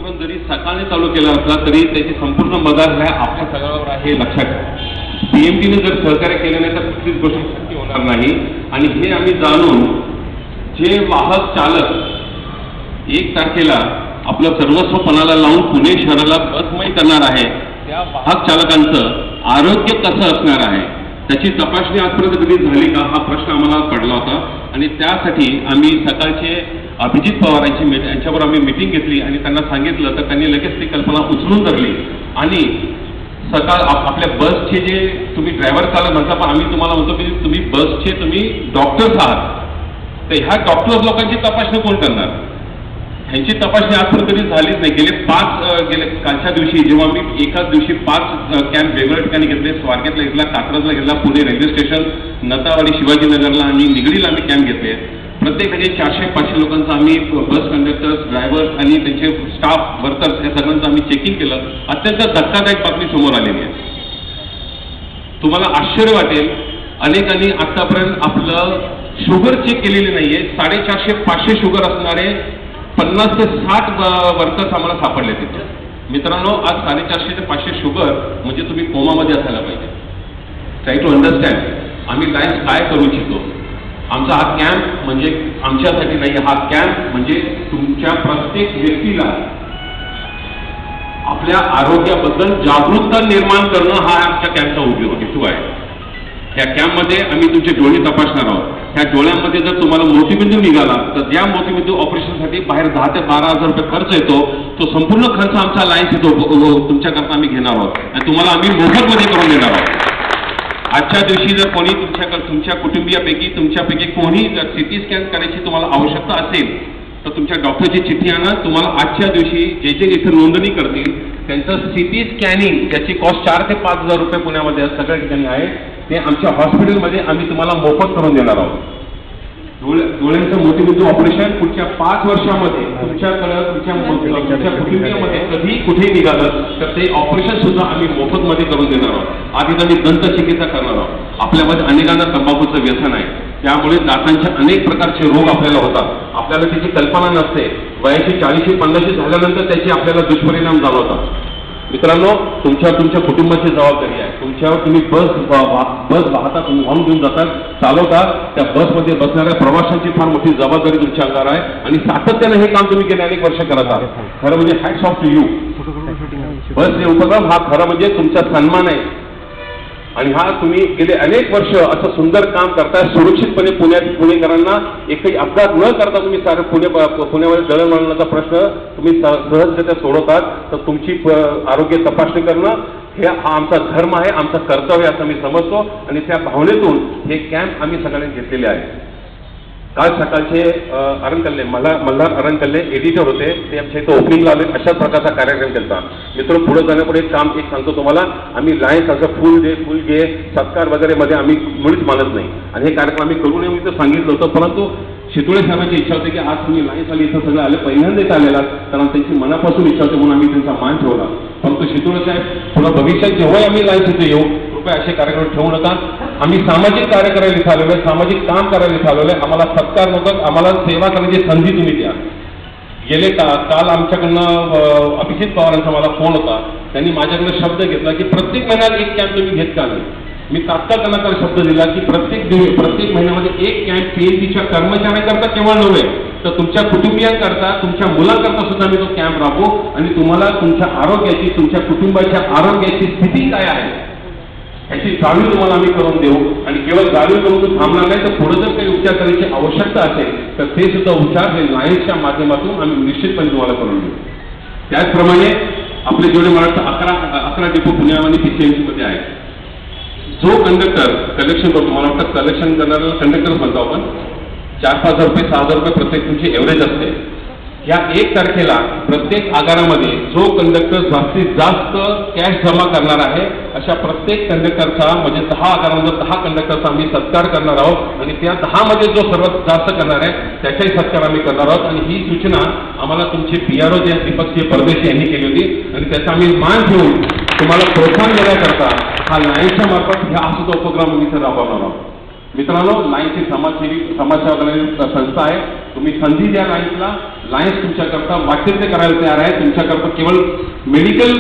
जरी सकाळने चालू केला असला तरी त्याची संपूर्ण मदत ह्या आपल्या सगळ्यावर आहे हे लक्षात ठेवा। पीएमटीने जर सहकार्य केलं नाही तर कुठलीच गोष्ट शक्य होणार नाही। आणि हे आम्ही जाणून जे वाहक चालक 1 तारखेला आपलं सर्वस्व पणाला लावून पुणे शहराला बसमय करणार आहे, त्या वाहक चालकांचं आरोग्य कसं असणार आहे त्याची तपासणी आजपर्यंत कधी झाली का हा प्रश्न आम्हाला पडला होता। आणि त्यासाठी आम्ही सकाळचे अभिजित पवार यांच्यावर आम्ही मीटिंग घेतली आणि त्यांना सांगितलं, तर त्यांनी लगेच ती कल्पना उचलून धरली आणि सकाळ आपल्या बसचे जे तुम्ही ड्रायव्हर चालक म्हणता, पण आम्ही तुम्हाला म्हणतो की तुम्ही बसचे तुम्ही डॉक्टर्स आहात, तर ह्या डॉक्टर्स लोकांची तपासणी कोण करणार? ह्यांची तपासणी आजपर्यंत कधी झालीच नाही। गेले कालच्या दिवशी जेव्हा मी एकाच दिवशी 5 कॅम्प वेगवेगळ्या ठिकाणी घेतले, स्वारगेटला घेतला, कात्रजला घेतला, पुणे रेल्वे स्टेशन, नतावाडी, शिवाजीनगरला आणि निगडीला आम्ही कॅम्प घेतले। प्रत्येक 400-500 लोकांचं आम्ही बस कंडक्टर्स, ड्रायव्हर्स आणि त्यांचे स्टाफ वर्कर्स या सगळ्यांचं आम्ही चेकिंग केलं। अत्यंत धक्कादायक बातमी समोर आलेली आहे। तुम्हाला आश्चर्य वाटेल, अनेकांनी आतापर्यंत आपलं शुगर चेक केलेली नाहीये। 450-500 शुगर असणारे 50 ते 60 वर्कर्स आम्हाला सापडले तिथे। मित्रांनो, आज 450 ते 500 शुगर म्हणजे तुम्ही कोमामध्ये असायला पाहिजे। ट्राय टू अंडरस्टँड आम्ही लायन्स काय करू इच्छितो। आमचा हा कॅम्प म्हणजे आमच्यासाठी नाही, हा कॅम्प म्हणजे तुमच्या प्रत्येक व्यक्तीला आपल्या आरोग्याबद्दल जागरूकता निर्माण करणं हा आमच्या कॅम्पचा हेतू आहे। या कॅम्पमध्ये आम्ही तुमचे डोळे तपासणार आहोत। ह्या डोळ्यांमध्ये जर तुम्हाला मोतीबिंदू निघाला तर ज्या मोतीबिंदू ऑपरेशनसाठी बाहेर 10 ते 12,000 रुपये खर्च येतो, तो संपूर्ण खर्च आमचा लायन्स येतो तुमच्याकरता आम्ही घेणार आहोत आणि तुम्हाला आम्ही मोफतमध्ये करून देणार आहोत। आजच्या दिवशी जर कोणी तुमच्या कुटुंबियापैकी तुमच्यापैकी कोणी जर सिटी स्कॅन करायची तुम्हाला आवश्यकता असेल तर तुमच्या डॉक्टरची चिठ्ठी आणा। तुम्हाला आजच्या दिवशी जे इथे नोंदणी करतील त्यांचं सिटी स्कॅनिंग त्याची कॉस्ट 4 ते 5,000 रुपये पुण्यामध्ये सगळ्या ठिकाणी आहे, ते आमच्या हॉस्पिटलमध्ये आम्ही तुम्हाला मोफत करून देणार आहोत। डोळ्यांचं मोतीबिंदू ऑपरेशन पुढच्या 5 वर्षामध्ये तुमच्या कुटुंबियामध्ये कधी कुठेही निघालं तर ते ऑपरेशन सुद्धा आम्ही मोफतमध्ये करून देणार आहोत। आधी आम्ही दंत चिकित्सा करणार आहोत। आपल्यामध्ये अनेकांना तंबाखूचं व्यसन आहे, त्यामुळे दातांचे अनेक प्रकारचे रोग आपल्याला होतात, आपल्याला त्याची कल्पना नसते। वयाची 40-50 झाल्यानंतर त्याचे आपल्याला दुष्परिणाम जाणवतात। मित्रांनो, तुमच्या कुटुंबाची जबाबदारी आहे। तुमच्यावर तुम्ही बस वाहतात, वाहून घेऊन जातात, चालवता, त्या बसमध्ये बसणाऱ्या प्रवाशांची फार मोठी जबाबदारी तुमच्या अंगावर आहे आणि सातत्याने हे काम तुम्ही गेले अनेक वर्ष करत आहात। खरं म्हणजे हॅट्स ऑफ टू यू। बस हे उपक्रम हा खरं म्हणजे तुमचा सन्मान आहे आणि हा तुम्ही गेले अनेक वर्ष असं सुंदर काम करताय। सुरक्षितपणे पुणेकरांना एकही अपघात न करता तुम्ही सारे पुण्यामध्ये दळणवळणाचा प्रश्न तुम्ही सहजरित्या सोडवतात, तर तुमची आरोग्य तपासणी करणं हा आमचा धर्म आहे, आमचा कर्तव्य असं मी समजतो आणि त्या भावनेतून हे कॅम्प आम्ही सगळ्यांनी घेतलेले आहे। काल सकाळचे अरणकल्ले मल्हार अरणकल्ले एडिटर होते, ते आमच्या इथं ओपनिंगला आले, अशाच प्रकारचा कार्यक्रम केला। मित्र, पुढे जाण्यापुढे काम एक सांगतो तुम्हाला, आम्ही लायन्स असं फुल डे सत्कार वगैरे मध्ये आम्ही मुळीच मानत नाही आणि हे कार्यक्रम आम्ही करू नये मी तर सांगितलं होतं, परंतु शितोळे साहेबांची इच्छा होती की आज तुम्ही लायन्स आली इथं सगळं आले, पहिल्यांदाच आलेला, कारण त्यांची मनापासून इच्छा होती म्हणून आम्ही त्यांचा मान ठेवला। परंतु शितोळे साहेब पुन्हा भविष्यात जेव्हा आम्ही लायन्स इथे येऊ कृपया असे कार्यक्रम ठेवू नका। आम्ही सामाजिक कार्य करायला इथं आलेलो आहे, सामाजिक काम करायला इथं आलेलो आहे। आम्हाला सत्कार नको, आम्हाला सेवा करण्याची संधी तुम्ही द्या। गेले काल आमच्याकडनं अभिजित पवारांचा मला फोन होता, त्यांनी माझ्याकडे शब्द घेतला की प्रत्येक महिन्यात एक कॅम्प तुम्ही घेत का नाही। मी तात्काळ त्यांना शब्द दिला की प्रत्येक महिन्यामध्ये एक कॅम्प पीएमसीच्या कर्मचाऱ्यांकरता केवळ नव्हे तर तुमच्या कुटुंबियांकरता, तुमच्या मुलांकरता सुद्धा मी तो कॅम्प राबवू आणि तुम्हाला तुमच्या आरोग्याची, तुमच्या कुटुंबाच्या आरोग्याची स्थिती काय आहे याची जाणीव तुम्हाला आम्ही करून देऊ आणि केवळ जाणीव करून थांबणार नाही, तर पुढे जर काही उपचार करण्याची आवश्यकता असेल तर ते सुद्धा उपचार हे लायन्सच्या माध्यमातून आम्ही निश्चितपणे तुम्हाला करून देऊ। त्याचप्रमाणे आपले जेवढे मला 11 डिपो पुण्यामध्ये PCMC मध्ये आहे, जो कंडक्टर कलेक्शन करतो, मला वाटतं कलेक्शन करणाऱ्याला कंडक्टर म्हणतो आपण, 4-5 रुपये 6,000 रुपये प्रत्येक तुमची एव्हरेज असते। या 1 तारखेला प्रत्येक आगारामध्ये जो कंडक्टर जास्तीत जास्त कॅश जमा करणार आहे अशा प्रत्येक कंडक्टरचा म्हणजे 10 आगारांवर 10 कंडक्टरचा आम्ही सत्कार करणार आहोत आणि त्या 10 मध्ये जो सर्वात जास्त करणार आहे त्याचाही सत्कार आम्ही करणार आहोत। आणि ही सूचना आम्हाला तुमचे PRO जे दीपकसिंह परदेशी यांनी केली होती आणि त्याचा आम्ही मान ठेवून तुम्हाला प्रोत्साहन देण्याकरता हा लायन्सच्या मार्फत हा सुद्धा उपक्रम आम्ही इथे राबवणार आहोत। मित्रांनो, लायन्स ही समाजसेवा करणारी संस्था आहे. तुम्ही संधी द्या लायन्सला. लायन्स तुमच्याकरता वाटेल ते करायला तयार आहे. तुमच्याकरता केवळ मेडिकल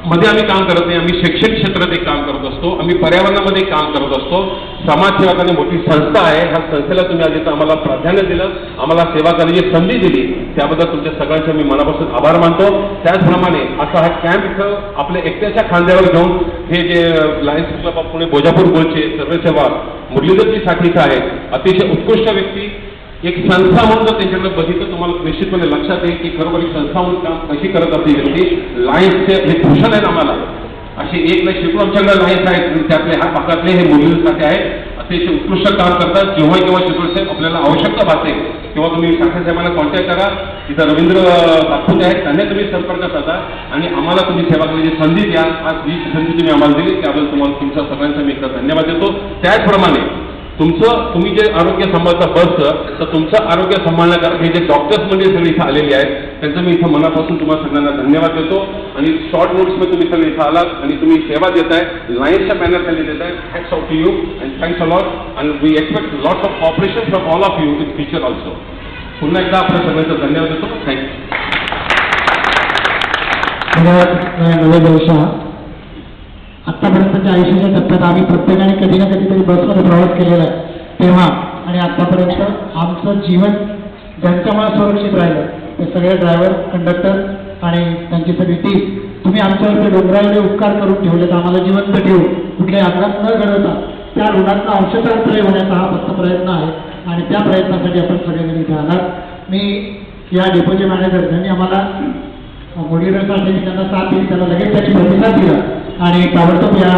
मध्ये आम्ही काम करत नाही, आम्ही शैक्षणिक क्षेत्रात एक काम करत असतो, आम्ही पर्यावरणामध्ये काम करत असतो. समाजसेवा करणारी मोठी संस्था आहे. ह्या संस्थेला तुम्ही आज इथं आम्हाला प्राधान्य दिलं, आम्हाला सेवा करण्याची संधी दिली, त्याबद्दल तुमच्या सगळ्यांचे मी मनापासून आभार मानतो. त्याचप्रमाणे असा हा कॅम्प इथं आपल्या एकट्याच्या खांद्यावर घेऊन हे जे lions club of Pune Bhojapur गोलचे सर्वसेवा मुरलीधरजी साठी इथं आहेत. अतिशय उत्कृष्ट व्यक्ती. एक संस्था म्हणून जर त्यांच्याकडे बघितलं तुम्हाला निश्चितपणे लक्षात येईल की खरोखर एक संस्था म्हणून काम कशी करत असते व्यक्ती. लायन्सचे हे भूषण आहेत आम्हाला. असे एक नाही शेकडो आमच्याकडे लायन्स आहेत, त्यातले ह्या भागातले हे मुरलीधरसाठी आहेत. अतिशय उत्कृष्ट काम करतात. जेव्हा केव्हा शेकडो साहेब आपल्याला आवश्यकता भासते तेव्हा तुम्ही साखरे साहेबांना कॉन्टॅक्ट करा. तिथं रवींद्र तात्पुते आहेत, त्यांना तुम्ही संपर्क साधा आणि आम्हाला तुम्ही सेवा करण्याची संधी द्या. आज ही संधी तुम्ही आम्हाला दिली त्याबद्दल तुम्हाला तुमच्या सगळ्यांचा मी एकदा धन्यवाद देतो. त्याचप्रमाणे तुम्ही जे आरोग्य सांभाळता बसतं, तर तुमचं आरोग्य सांभाळण्याकरता हे जे डॉक्टर्स मंडळी सगळे इथं आलेली आहेत त्यांचं मी इथं मनापासून तुम्हाला सगळ्यांना धन्यवाद देतो. आणि शॉर्ट नोट्समध्ये तुम्ही सगळे इथं आलात आणि तुम्ही सेवा देताय, लायन्सच्या बॅनर खाली देताय. Hats off to you and thanks a lot and we expect lots of cooperation from all of you in future also. पुन्हा एकदा आपल्या सगळ्यांचा धन्यवाद देतो. थँक्यू. आत्तापर्यंतच्या आयुष्याच्या टप्प्यात आम्ही प्रत्येकाने कधी ना कधीतरी बसमध्ये प्रवास केलेला आहे, तेव्हा आणि आत्तापर्यंत आमचं जीवन ज्यांच्यामुळे सुरक्षित राहिलं ते सगळे ड्रायव्हर, कंडक्टर आणि त्यांची सगळी टीम. तुम्ही आमच्यावरती डोंगराळे उपकार करून ठेवलेत, आम्हाला जिवंत ठेवून कुठल्याही अपघात न घडवता त्या ऋणाचा अंशतः होण्याचा हा फक्त प्रयत्न आहे आणि त्या प्रयत्नासाठी आपण सगळेजण इथे आलात. मी या डेपोचे मॅनेजर ज्यांनी आम्हाला मोडीसाठी त्यांना साथ दिली, त्यांना लगेच त्यांनी प्रतिसाद दिला आणि ताबडतोब या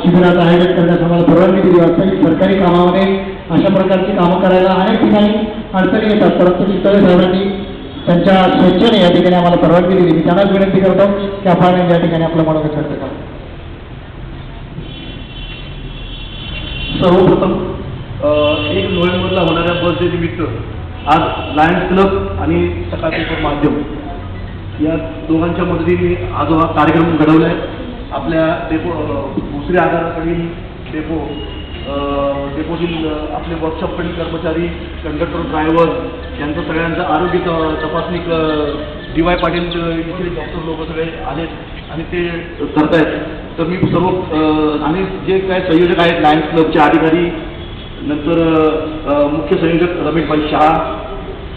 शिबिराचं आयोजन करण्यास आम्हाला परवानगी दिली. वास्तविक सरकारी कामामध्ये अशा प्रकारची कामं करायला अनेक ठिकाणी अडचणी येतात, परंतु चितळे साहेबांनी त्यांच्या स्वेच्छेने या ठिकाणी आम्हाला परवानगी दिली. मी त्यांनाच विनंती करतो की आपण या ठिकाणी आपलं मनोगत व्यक्त करा. सर्वप्रथम 1 नोव्हेंबरला होणाऱ्या बर्थडे निमित्त आज लायन्स क्लब आणि सकाळ पेपर माध्यम या दोघांच्या मदतीने आज हा कार्यक्रम घडवला आहे. आपल्या डेपो भोसरी आगाराकडील डेपोतील आपले वर्कशॉपकडील कर्मचारी, कंडक्टर, ड्रायव्हर यांचं सगळ्यांचं आरोग्य तपासणी DY पाटील इथले डॉक्टर लोक सगळे आलेत आणि ते करतायत. तर मी सर्व आणि जे काय संयोजक आहेत लायन्स क्लबचे अधिकारी, नंतर मुख्य संयोजक रमेशभाई शहा,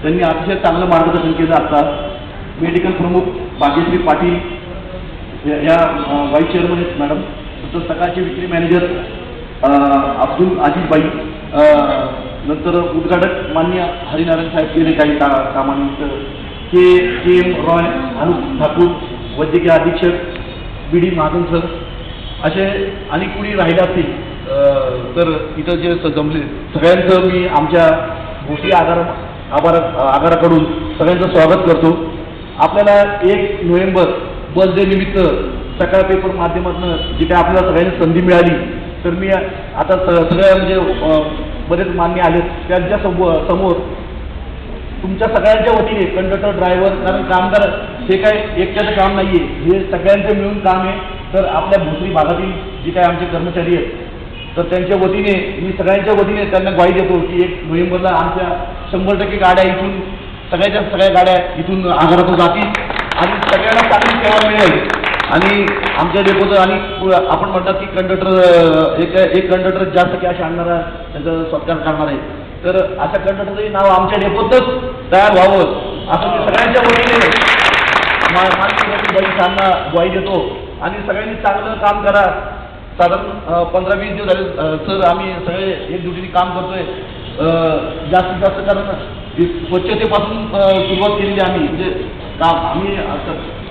त्यांनी अतिशय चांगलं मार्गदर्शन केलं. आता मेडिकल प्रमुख भाग्यश्री पाटील या व्हाईस चेअरमन आहेत मॅडम, नंतर सकाळचे विक्री मॅनेजर अब्दुल आजिजबाई, नंतर उद्घाटक मान्य हरिनारायण साहेब केले काही कामानिमित्त, KM रॉय, अनुप ठाकूर, वैद्यकीय अधीक्षक BD महाजन सर, असे अनेक कुणी राहिले असतील. तर इथं जे जमले सगळ्यांचं मी आमच्या भोसरी आगाराकडून सगळ्यांचं स्वागत करतो. आपल्याला 1 नोव्हेंबर बर्थडे निमित्त सकाळ पेपर माध्यमातून जी काय आपल्याला सगळ्यांनी संधी मिळाली, तर मी आता सगळ्या म्हणजे बरेच मान्य आले त्यांच्या समोर तुमच्या सगळ्यांच्या वतीने कंडक्टर, ड्रायव्हर, कारण कामगार हे काय एकट्याचं काम नाही आहे, हे सगळ्यांचं मिळून काम आहे. तर आपल्या भोसरी भागातील जे काय आमचे कर्मचारी आहेत तर त्यांच्या वतीने मी सगळ्यांच्या वतीने त्यांना ग्वाही देतो की 1 नोव्हेंबरला आमच्या 100% गाड्या इथून सगळ्या गाड्या इथून आगारातून जातील आणि सगळ्यांना चांगली सेवा मिळेल. आणि आमच्या डेपोचं आणि आपण म्हणतात की कंडक्टर एक कंडक्टर जास्त कॅश आणणारा त्यांचा सत्कार करणार आहे, तर अशा कंडक्टरचंही नाव आमच्या डेपोतच तयार व्हावं असं मी सगळ्यांच्या वतीने माननीय ग्वाही देतो. आणि सगळ्यांनी चांगलं काम करा. साधारण 15-20 दिवस झाले सर आम्ही सगळे एक ड्युटीने काम करतोय. जास्तीत जास्त कारण स्वच्छतेपासून सुरुवात केलेली आम्ही, म्हणजे आम्ही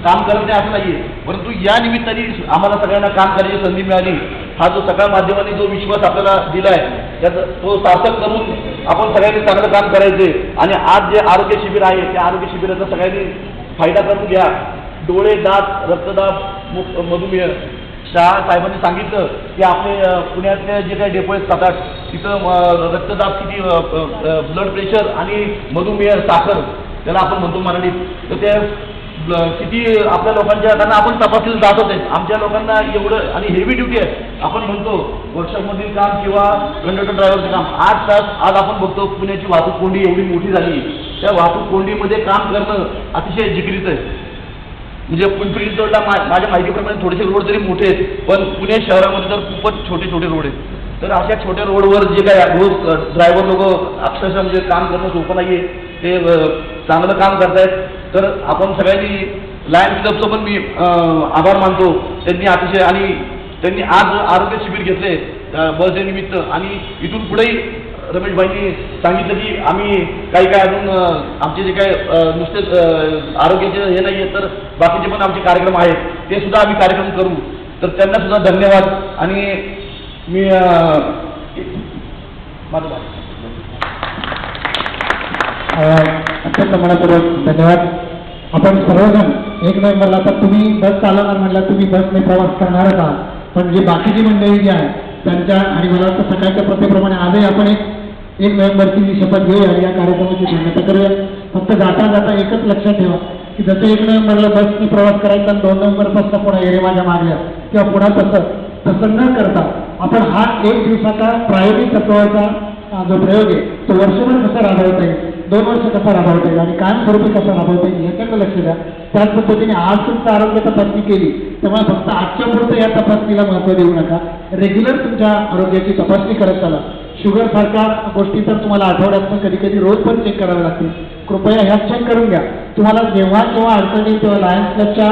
काम करत नाही असं नाही आहे, परंतु या निमित्ताने आम्हाला सगळ्यांना काम करायची संधी मिळाली. हा जो सगळ्या माध्यमांनी जो विश्वास आपल्याला दिला आहे त्याचा तो सार्थक करून आपण सगळ्यांनी चांगलं काम करायचे. आणि आज जे आरोग्य शिबिर आहे त्या आरोग्य शिबिराचा सगळ्यांनी फायदा करून घ्या. डोळे, दात, रक्तदाब, मधुमेह, शहा साहेबांनी सांगितलं की आपले पुण्यातले जे काही डेपो आहेत 7-8 तिथं रक्तदाब किती, ब्लड प्रेशर आणि मधुमेह, साखर त्याला आपण म्हणतो मराठीत, तर त्या किती आपल्या लोकांच्या, कारण आपण तपासलेलं जात होते, आमच्या लोकांना एवढं आणि हेवी ड्युटी आहे. आपण म्हणतो वर्कशॉपमधील काम किंवा कंडक्टर ड्रायव्हरचं काम 8 तास. आज आपण बघतो पुण्याची वाहतूक कोंडी एवढी मोठी झाली, त्या वाहतूक कोंडीमध्ये काम करणं अतिशय जिकिरीचं आहे. म्हणजे पिंपरी चिंचवडला माझ्या माहितीप्रमाणे थोडेसे रोड जरी मोठे आहेत, पण पुणे शहरामध्ये तर खूपच छोटे छोटे रोड आहेत. तर अशा छोट्या रोडवर जे काय रोज ड्रायव्हर लोक अक्षरशः म्हणजे काम करणं सोपं नाही आहे, ते चांगलं काम करतायत. तर आपण सगळ्यांनी लायन्स क्लबचं पण मी आभार मानतो. त्यांनी अतिशय, आणि त्यांनी आज आरोग्य शिबिर घेतले बस डे निमित्त, आणि इथून पुढेही रमेशभाईंनी सांगितलं की आम्ही काही अजून आमचे जे काय नुसते आरोग्याचे हे नाही आहे, तर बाकीचे पण आमचे कार्यक्रम आहेत, ते सुद्धा आम्ही कार्यक्रम करू. तर त्यांना सुद्धा धन्यवाद. आणि मी अत्यंत मनापूर्वक धन्यवाद. आपण सर्वजण 1 नोव्हेंबरला, आता तुम्ही बस चालवणार म्हटलं, तुम्ही बसने प्रवास करणारच आहात, पण जी बाकीची मंडळी जी आहे त्यांच्या, आणि मला वाटतं सकाळच्या प्रथेप्रमाणे आजही आपण 1 नोव्हेंबरची जी शपथ घेऊया आणि या कार्यक्रमाची मान्यता करूया. फक्त जाता जाता एकच लक्षात ठेवा की जसं 1 नोव्हेंबरला बसने प्रवास करायचा आणि 2 नोव्हेंबरपासून पुन्हा येरेमाच्या मागल्या किंवा पुन्हा तसं न करता आपण हा 1 दिवसाचा प्रायोगिक तत्वाचा जो प्रयोग आहे तो वर्षभर कसा राबवता येईल, 2 वर्ष कसा राबवता येईल आणि कायमस्वरूपी कसा राबवता येईल याच्याकडे लक्ष द्या. त्याच पद्धतीने आज तुमचं आरोग्य तपासणी केली, तेव्हा फक्त आजच्या पुरतं या तपासणीला महत्त्व देऊ नका. रेग्युलर तुमच्या आरोग्याची तपासणी करत चला. शुगर सारख्या गोष्टी तर तुम्हाला आठवड्यातून कधी कधी रोज पण चेक कराव्या लागतील. कृपया ह्या चेक करून घ्या. तुम्हाला जेव्हा केव्हा अडचण येईल तेव्हा लायन्स क्लबच्या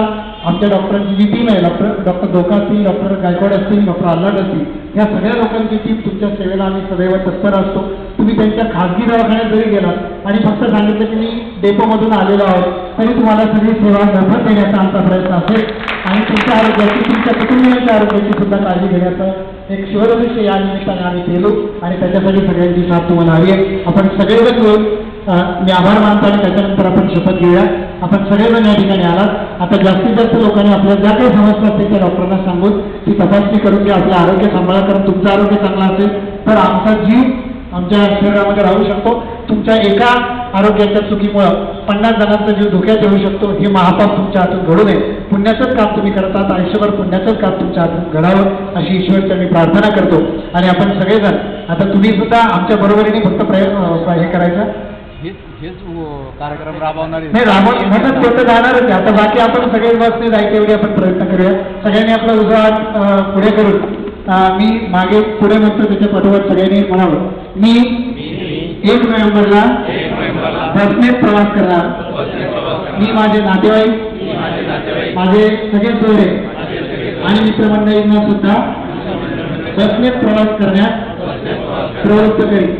आमच्या डॉक्टरांची जी टीम आहे, डॉक्टर धोका असतील, डॉक्टर गायकवाड असतील, डॉक्टर आल्हाट असतील, या सगळ्या लोकांची टीम तुमच्या सेवेला आम्ही सदैव तत्पर असतो. तुम्ही त्यांच्या खाजगी दवाखान्यात जरी गेलात आणि फक्त सांगितलं की मी डेपोमधून आलेलो आहोत, तरी तुम्हाला सगळी सेवा मोफत देण्याचा आमचा प्रयत्न असेल. आणि तुमच्या आरोग्याची, तुमच्या कुटुंबियांच्या आरोग्याची सुद्धा काळजी घेण्याचं एक शिवदृश्य या निमित्ताने आम्ही केलो, आणि त्याच्यासाठी सगळ्यांची साथ तुम्हाला हवी आहे. आपण सगळेजण मिळून मी आभार मानतो आणि त्याच्यानंतर आपण शपथ घेऊया. आपण सगळेजण या ठिकाणी आलात. आता जास्तीत जास्त लोकांनी आपल्या ज्या काही समस्या असतील त्या डॉक्टरांना सांगून ती तपासणी करून घ्या, आपलं आरोग्य सांभाळा. कारण तुमचं आरोग्य चांगलं असेल तर आमचा जीव आमच्या शरीरामध्ये राहू शकतो. तुमच्या एका आरोग्याच्या चुकीमुळं 50 जणांचा जीव धोक्यात येऊ शकतो. हे महापाप तुमच्या हातून घडू नये. पुण्याचंच काम तुम्ही करत आहात, आयुष्यभर पुण्याचंच काम तुमच्या हातून घडावं अशी ईश्वरच्या मी प्रार्थना करतो. आणि आपण सगळेजण आता तुम्ही सुद्धा आमच्या बरोबरीने फक्त प्रयत्न हे करायचं, हेच कार्यक्रम राबवणार नाही राबवण्यातच होतं जाणारच आहे. आता बाकी आपण सगळे बसने जायचे एवढे आपण प्रयत्न करूया. सगळ्यांनी आपला उजवा हात पुढे करून मी मागे पुढे म्हणतो त्याच्या पाठोपाठ सगळ्यांनी म्हणावं, मी 1 नोव्हेंबरला बसने प्रवास करणार. मी माझे नातेवाईक, माझे सगळे सोयरे आणि मित्रमंडळींना सुद्धा बसने प्रवास करण्यास प्रवृत्त करीन.